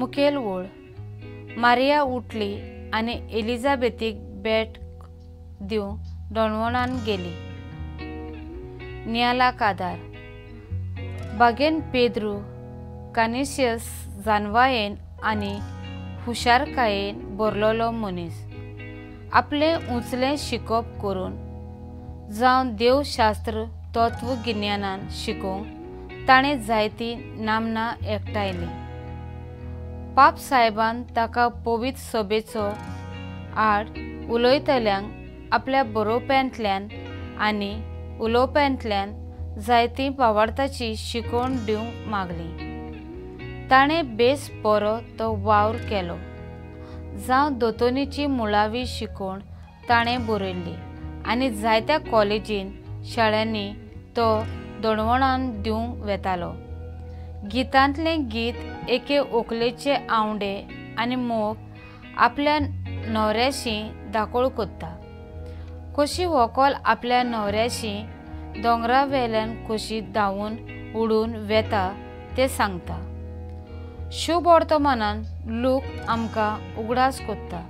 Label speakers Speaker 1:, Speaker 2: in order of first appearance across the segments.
Speaker 1: मुखेल ओळ. मारिया उठली आणि एलिझाबेथीक भेट दिवंक डोणवणान गेली. नियाला कादार. बागेन पेद्रू कानिशियस जानवायेन आनी हुशारकायेन भरलोलो मनीस. आपले उंचले शिकोप करून जावं देवशास्त्र तत्वगिन्यानान शिकोवंक ताणें जायतीं नामनां एकठायलीं. पाप साहेबान ताका पवित्र सभेचो आड उलयतल्यांक आपल्या बरोवप्यांतल्यान आनी उलोवप्यांतल्यान जायतीं भावार्थाची शिकवण दिवंक मागली. ताणें बेस बरो तो वावर केलो. जावं दोतोनीची मुळावी शिकवण ताणें बरयल्ली आनी जायत्या कॉलेजीन शाळांनी तो दणवणान दिवंक वेतालो. गितांतलें गीत एके व्हंकलेचे आवंडे आनी मोग आपल्या न्हवऱ्याशी दाखोळ कोत्ता. कशी व्हंकल आपल्या न्हवऱ्याशी दोंगरा वेल्यान कशी धांवून उडून वेता तें सांगता. शुभ वर्तमानान लूक आमकां उगडास कोत्ता.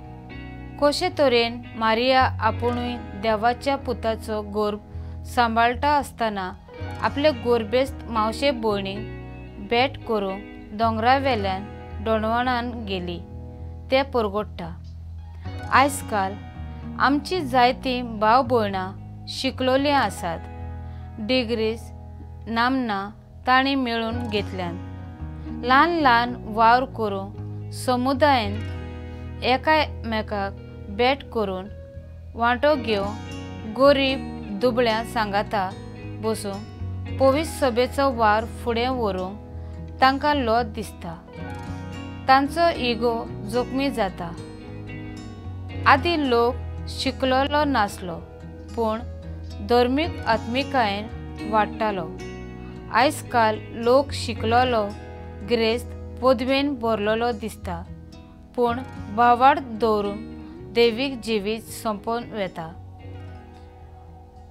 Speaker 1: कशे तरेन मारिया आपुणूय देवाच्या पुताचो गर्भ सांबाळटा आसतना आपले गर्भेस्त मावशे भयणीक भेट करूंक दोंगरा वेल्यान डोणवणान गेली तें परगट्टा. आयज काल आमची जायतीं भाव भयणां शिकलोलीं आसात. डिग्रीज नामनां तांणी मेळून घेतल्यात. ल्हान ल्हान वावर करून समुदायान एकामेकाक भेट करून वांटो घेवंक गरीब दुबळ्या सांगाता बसून पवित्र सभेचो वावर फुडें व्हरूंक तांकां लज दिसता. तांचो इगो जोखमी जाता. आदीं लोक शिकलोलो नासलो पूण धर्मीक आत्मिकायेन वाडटालो. आयज काल लोक शिकलोलो गिरेस्त पदवेन भरलोलो दिसता पूण भावार्थ दवरून दैवीक जिवीत सोंपोवन वेता.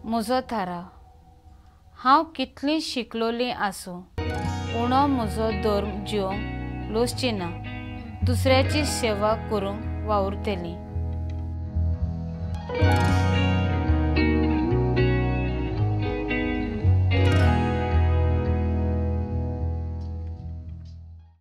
Speaker 1: म्हजो थाराव. हांव कितलीं शिकलोलीं आसूं उणो म्हजो धर्म जिवंक लोचची ना. दुसऱ्याची सेवा करूंक वावुरतलीं.